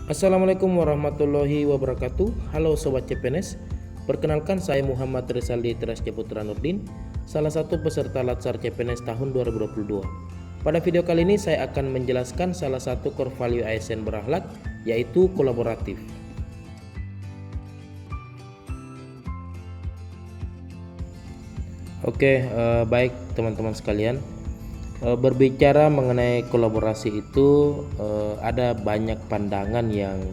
Assalamualaikum warahmatullahi wabarakatuh. Halo Sobat CPNS. Perkenalkan saya Muhammad Rizaldi Terasja Putra Nurdin, salah satu peserta Latsar CPNS tahun 2022. Pada video kali ini saya akan menjelaskan salah satu core value ASN berakhlak, yaitu kolaboratif. Baik teman-teman sekalian. Berbicara mengenai kolaborasi itu ada banyak pandangan yang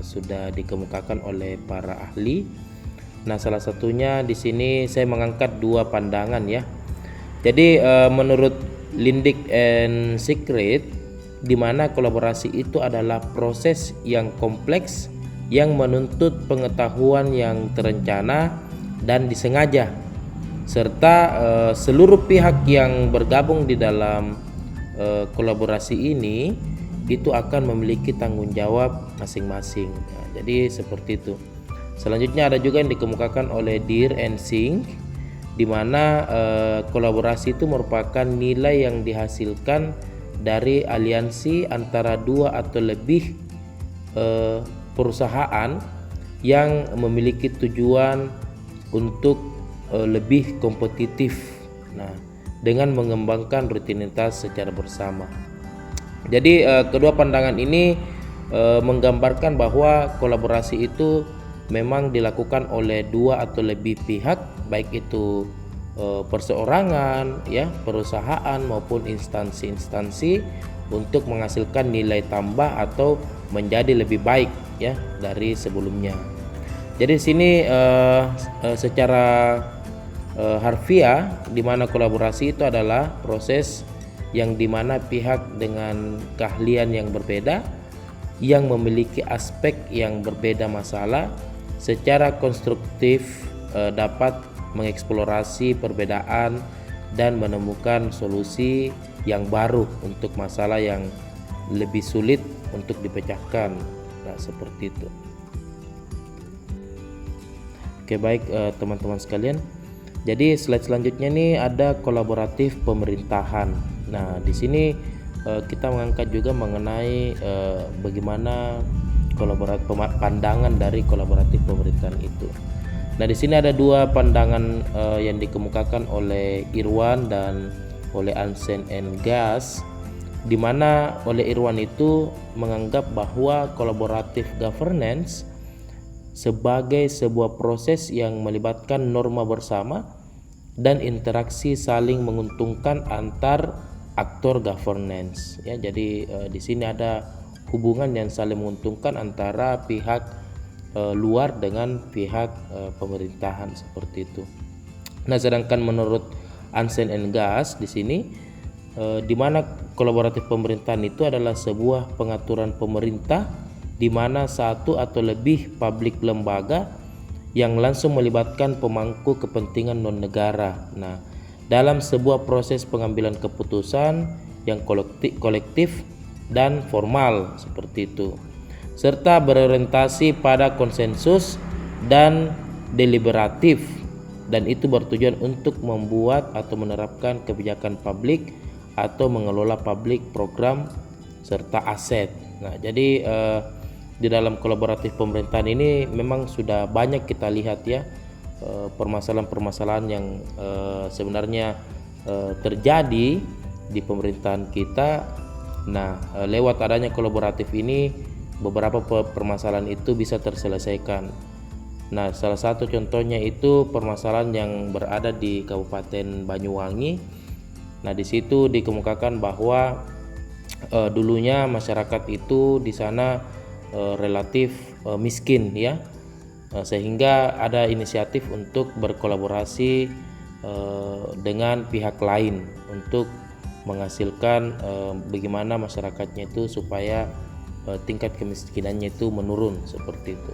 sudah dikemukakan oleh para ahli. Nah, salah satunya di sini saya mengangkat dua pandangan ya. Jadi menurut Lindick and Secret, di mana kolaborasi itu adalah proses yang kompleks yang menuntut pengetahuan yang terencana dan disengaja, serta seluruh pihak yang bergabung di dalam kolaborasi ini itu akan memiliki tanggung jawab masing-masing. Nah, jadi seperti itu. Selanjutnya ada juga yang dikemukakan oleh Deer and Sink, di mana kolaborasi itu merupakan nilai yang dihasilkan dari aliansi antara dua atau lebih perusahaan yang memiliki tujuan untuk lebih kompetitif, nah, dengan mengembangkan rutinitas secara bersama. Jadi kedua pandangan ini menggambarkan bahwa kolaborasi itu memang dilakukan oleh dua atau lebih pihak, baik itu perseorangan, ya, perusahaan maupun instansi-instansi, untuk menghasilkan nilai tambah atau menjadi lebih baik ya dari sebelumnya. Jadi sini secara harfiah, di mana kolaborasi itu adalah proses yang dimana pihak dengan keahlian yang berbeda yang memiliki aspek yang berbeda masalah secara konstruktif dapat mengeksplorasi perbedaan dan menemukan solusi yang baru untuk masalah yang lebih sulit untuk dipecahkan. Nah, seperti itu. Baik teman-teman sekalian. Jadi slide selanjutnya nih ada kolaboratif pemerintahan. Nah, di sini kita mengangkat juga mengenai bagaimana pandangan dari kolaboratif pemerintahan itu. Nah, di sini ada dua pandangan yang dikemukakan oleh Irwan dan oleh Ansen and Gas, di mana oleh Irwan itu menganggap bahwa kolaboratif governance sebagai sebuah proses yang melibatkan norma bersama dan interaksi saling menguntungkan antar aktor governance. Ya, jadi di sini ada hubungan yang saling menguntungkan antara pihak luar dengan pihak pemerintahan, seperti itu. Nah, sedangkan menurut Ansen and Gas di sini di mana kolaboratif pemerintahan itu adalah sebuah pengaturan pemerintah di mana satu atau lebih publik lembaga yang langsung melibatkan pemangku kepentingan non-negara. Nah, dalam sebuah proses pengambilan keputusan yang kolektif dan formal, seperti itu, serta berorientasi pada konsensus dan deliberatif, dan itu bertujuan untuk membuat atau menerapkan kebijakan publik atau mengelola publik program serta aset. Nah, jadi di dalam kolaboratif pemerintahan ini memang sudah banyak kita lihat ya permasalahan-permasalahan yang sebenarnya terjadi di pemerintahan kita. Nah, lewat adanya kolaboratif ini beberapa permasalahan itu bisa terselesaikan. Nah, salah satu contohnya itu permasalahan yang berada di Kabupaten Banyuwangi. Nah, di situ dikemukakan bahwa dulunya masyarakat itu di sana relatif miskin ya, sehingga ada inisiatif untuk berkolaborasi dengan pihak lain untuk menghasilkan bagaimana masyarakatnya itu supaya tingkat kemiskinannya itu menurun, seperti itu.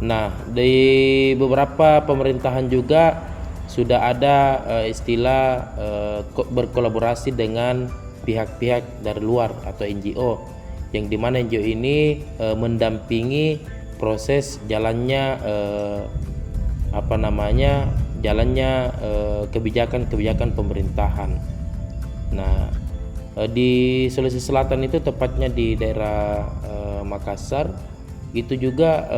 Nah, di beberapa pemerintahan juga sudah ada istilah berkolaborasi dengan pihak-pihak dari luar atau NGO, yang dimana NGO ini mendampingi proses jalannya kebijakan-kebijakan pemerintahan. Nah, Di Sulawesi Selatan itu tepatnya di daerah Makassar, itu juga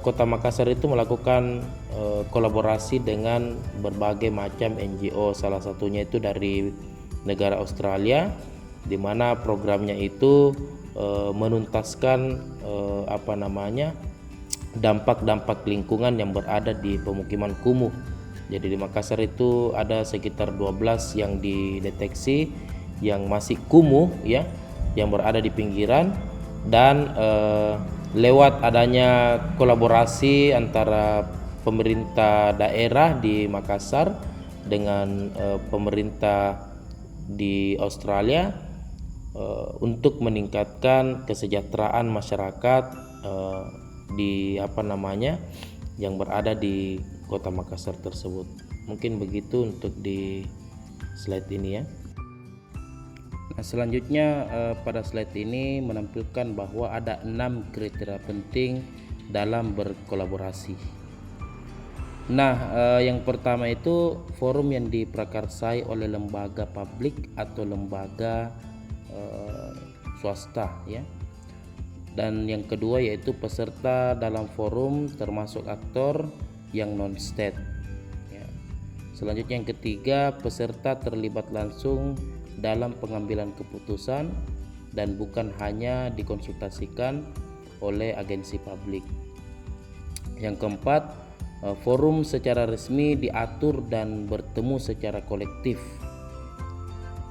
Kota Makassar itu melakukan kolaborasi dengan berbagai macam NGO, salah satunya itu dari negara Australia, di mana programnya itu menuntaskan dampak-dampak lingkungan yang berada di pemukiman kumuh. Jadi di Makassar itu ada sekitar 12 yang dideteksi yang masih kumuh ya, yang berada di pinggiran, dan lewat adanya kolaborasi antara pemerintah daerah di Makassar dengan pemerintah di Australia untuk meningkatkan kesejahteraan masyarakat yang berada di Kota Makassar tersebut. Mungkin begitu untuk di slide ini ya. Nah, selanjutnya pada slide ini menampilkan bahwa ada 6 kriteria penting dalam berkolaborasi. Nah, yang pertama itu forum yang diprakarsai oleh lembaga publik atau lembaga swasta ya. Dan yang kedua yaitu peserta dalam forum termasuk aktor yang non-state ya. Selanjutnya yang ketiga, peserta terlibat langsung dalam pengambilan keputusan dan bukan hanya dikonsultasikan oleh agensi publik. Yang keempat, forum secara resmi diatur dan bertemu secara kolektif.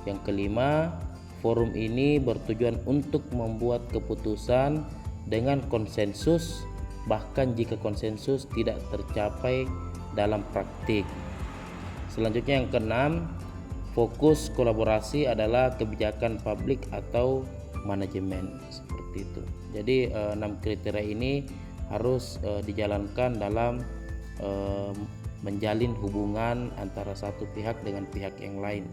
Yang kelima, forum ini bertujuan untuk membuat keputusan dengan konsensus, bahkan jika konsensus tidak tercapai dalam praktik. Selanjutnya yang keenam, fokus kolaborasi adalah kebijakan publik atau manajemen, seperti itu. Jadi 6 kriteria ini harus dijalankan dalam menjalin hubungan antara satu pihak dengan pihak yang lain.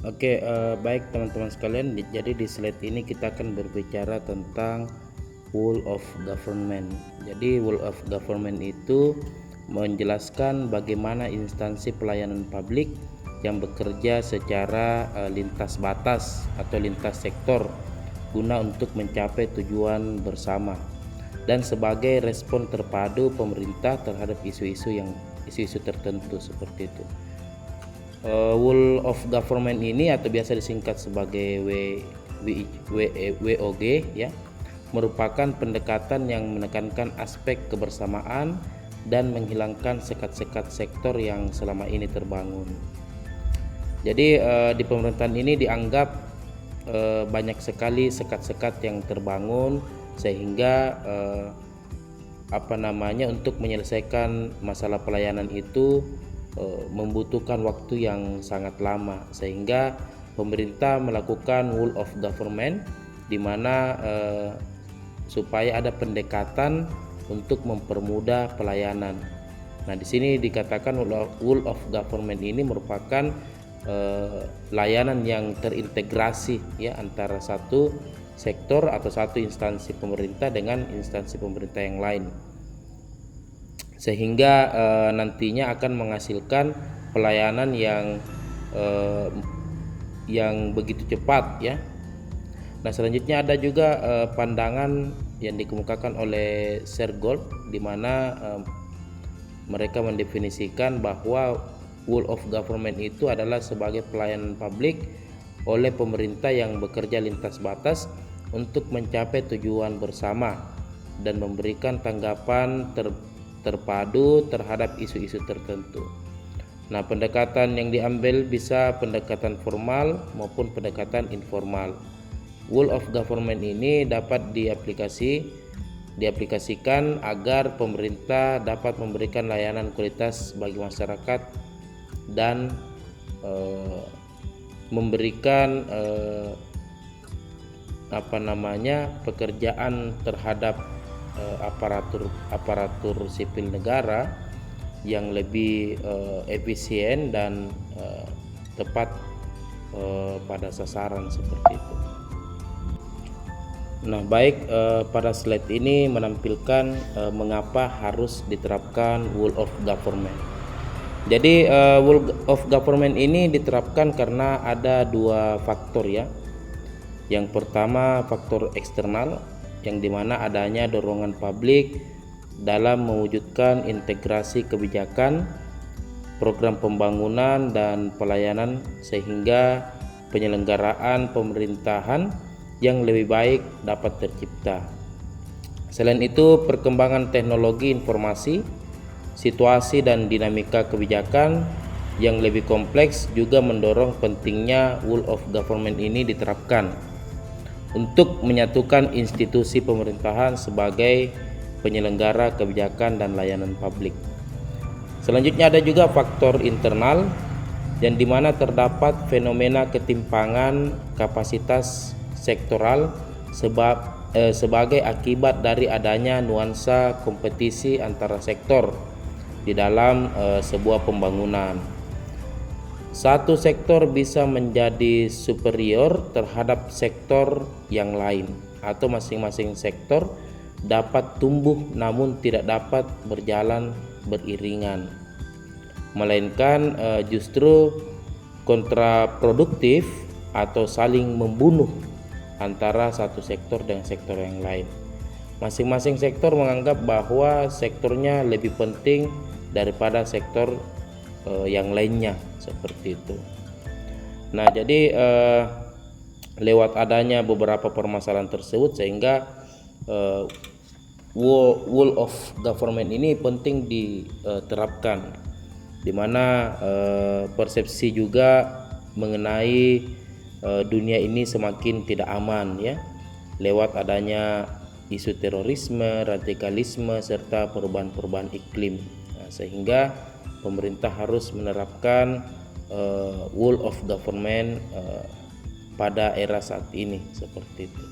Oke, baik teman-teman sekalian, jadi di slide ini kita akan berbicara tentang Whole of Government. Jadi Whole of Government itu menjelaskan bagaimana instansi pelayanan publik yang bekerja secara lintas batas atau lintas sektor guna untuk mencapai tujuan bersama dan sebagai respon terpadu pemerintah terhadap isu-isu tertentu, seperti itu. Whole of Government ini atau biasa disingkat sebagai WOG ya, merupakan pendekatan yang menekankan aspek kebersamaan dan menghilangkan sekat-sekat sektor yang selama ini terbangun. Jadi di pemerintahan ini dianggap banyak sekali sekat-sekat yang terbangun sehingga untuk menyelesaikan masalah pelayanan itu membutuhkan waktu yang sangat lama, sehingga pemerintah melakukan Whole of Government di mana supaya ada pendekatan untuk mempermudah pelayanan. Nah, di sini dikatakan Whole of Government ini merupakan layanan yang terintegrasi ya antara satu sektor atau satu instansi pemerintah dengan instansi pemerintah yang lain, sehingga nantinya akan menghasilkan pelayanan yang begitu cepat ya. Nah, selanjutnya ada juga pandangan yang dikemukakan oleh Sergold, di mana mereka mendefinisikan bahwa Whole of Government itu adalah sebagai pelayanan publik oleh pemerintah yang bekerja lintas batas untuk mencapai tujuan bersama dan memberikan tanggapan terpadu terhadap isu-isu tertentu. Nah, pendekatan yang diambil bisa pendekatan formal maupun pendekatan informal. Whole of Government ini dapat diaplikasikan agar pemerintah dapat memberikan layanan kualitas bagi masyarakat dan memberikan pekerjaan terhadap aparatur sipil negara yang lebih efisien dan tepat pada sasaran, seperti itu. Nah, baik, pada slide ini menampilkan mengapa harus diterapkan Whole of Government. Jadi rule of government ini diterapkan karena ada dua faktor ya. Yang pertama faktor eksternal, yang dimana adanya dorongan publik dalam mewujudkan integrasi kebijakan, program pembangunan dan pelayanan sehingga penyelenggaraan pemerintahan yang lebih baik dapat tercipta. Selain itu, perkembangan teknologi informasi, situasi dan dinamika kebijakan yang lebih kompleks juga mendorong pentingnya rule of government ini diterapkan untuk menyatukan institusi pemerintahan sebagai penyelenggara kebijakan dan layanan publik. Selanjutnya ada juga faktor internal yang dimana terdapat fenomena ketimpangan kapasitas sektoral sebagai akibat dari adanya nuansa kompetisi antara sektor di dalam sebuah pembangunan. Satu sektor bisa menjadi superior terhadap sektor yang lain, atau masing-masing sektor dapat tumbuh namun tidak dapat berjalan beriringan, melainkan justru kontraproduktif atau saling membunuh antara satu sektor dengan sektor yang lain. Masing-masing sektor menganggap bahwa sektornya lebih penting daripada sektor yang lainnya, seperti itu. Nah, jadi lewat adanya beberapa permasalahan tersebut sehingga rule of government ini penting diterapkan, di mana persepsi juga mengenai dunia ini semakin tidak aman ya, lewat adanya isu terorisme, radikalisme serta perubahan-perubahan iklim. Nah, sehingga pemerintah harus menerapkan rule of government pada era saat ini, seperti itu.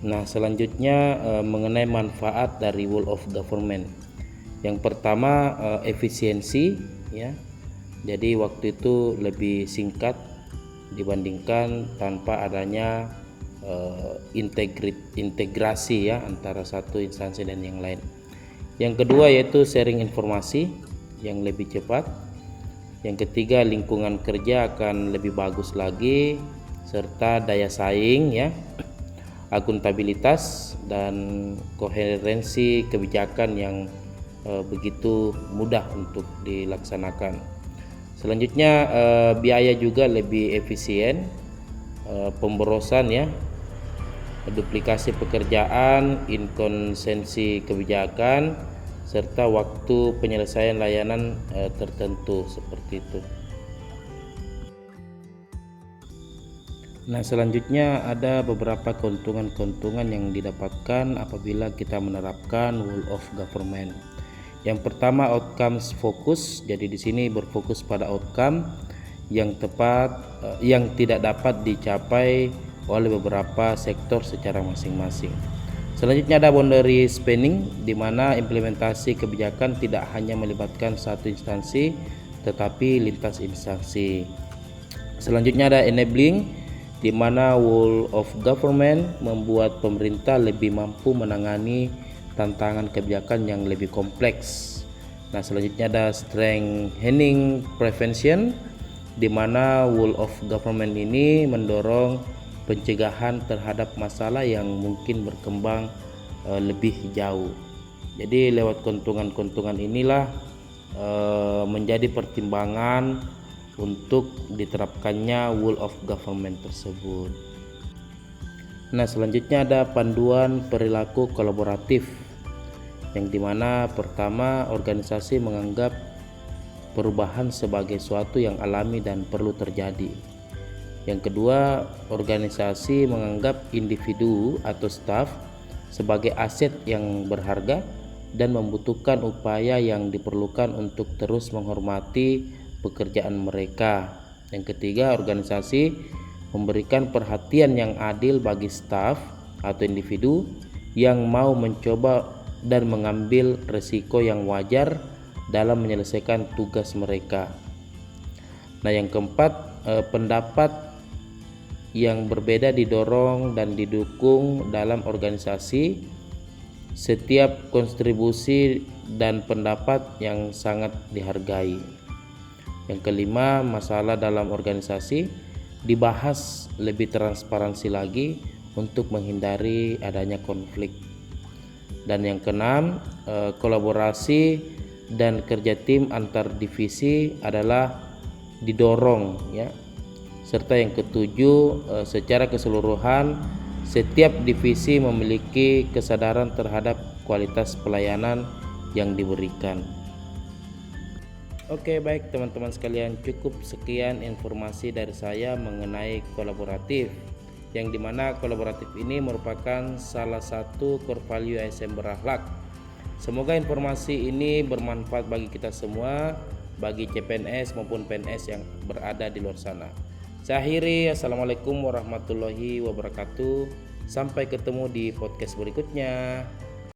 Nah, selanjutnya mengenai manfaat dari rule of government. Yang pertama efisiensi ya. Jadi waktu itu lebih singkat dibandingkan tanpa adanya integrasi ya antara satu instansi dan yang lain. Yang kedua yaitu sharing informasi yang lebih cepat. Yang ketiga, lingkungan kerja akan lebih bagus lagi, serta daya saing ya, akuntabilitas dan koherensi kebijakan yang begitu mudah untuk dilaksanakan. Selanjutnya biaya juga lebih efisien, pemborosan ya, duplikasi pekerjaan, inkonsistensi kebijakan, serta waktu penyelesaian layanan tertentu, seperti itu. Nah, selanjutnya ada beberapa keuntungan-keuntungan yang didapatkan apabila kita menerapkan rule of government. Yang pertama, outcomes focus. Jadi di sini berfokus pada outcome yang tepat, yang tidak dapat dicapai oleh beberapa sektor secara masing-masing. Selanjutnya ada boundary spanning, di mana implementasi kebijakan tidak hanya melibatkan satu instansi tetapi lintas instansi. Selanjutnya ada enabling, di mana rule of government membuat pemerintah lebih mampu menangani tantangan kebijakan yang lebih kompleks. Nah, selanjutnya ada strengthening prevention, di mana rule of government ini mendorong pencegahan terhadap masalah yang mungkin berkembang lebih jauh. Jadi lewat keuntungan-keuntungan inilah menjadi pertimbangan untuk diterapkannya rule of government tersebut. Nah, selanjutnya ada panduan perilaku kolaboratif, yang dimana pertama, organisasi menganggap perubahan sebagai suatu yang alami dan perlu terjadi. Yang kedua, organisasi menganggap individu atau staf sebagai aset yang berharga dan membutuhkan upaya yang diperlukan untuk terus menghormati pekerjaan mereka. Yang ketiga, organisasi memberikan perhatian yang adil bagi staf atau individu yang mau mencoba dan mengambil risiko yang wajar dalam menyelesaikan tugas mereka. Nah, yang keempat, pendapat yang berbeda didorong dan didukung dalam organisasi setiap kontribusi dan pendapat yang sangat dihargai. Yang kelima, masalah dalam organisasi dibahas lebih transparansi lagi untuk menghindari adanya konflik. Dan yang keenam, kolaborasi dan kerja tim antar divisi adalah didorong ya. Serta yang ketujuh, secara keseluruhan setiap divisi memiliki kesadaran terhadap kualitas pelayanan yang diberikan. Oke, baik teman-teman sekalian, cukup sekian informasi dari saya mengenai kolaboratif, yang dimana kolaboratif ini merupakan salah satu core value ASN Berakhlak. Semoga informasi ini bermanfaat bagi kita semua, bagi CPNS maupun PNS yang berada di luar sana. Saya akhiri, assalamualaikum warahmatullahi wabarakatuh. Sampai ketemu di podcast berikutnya.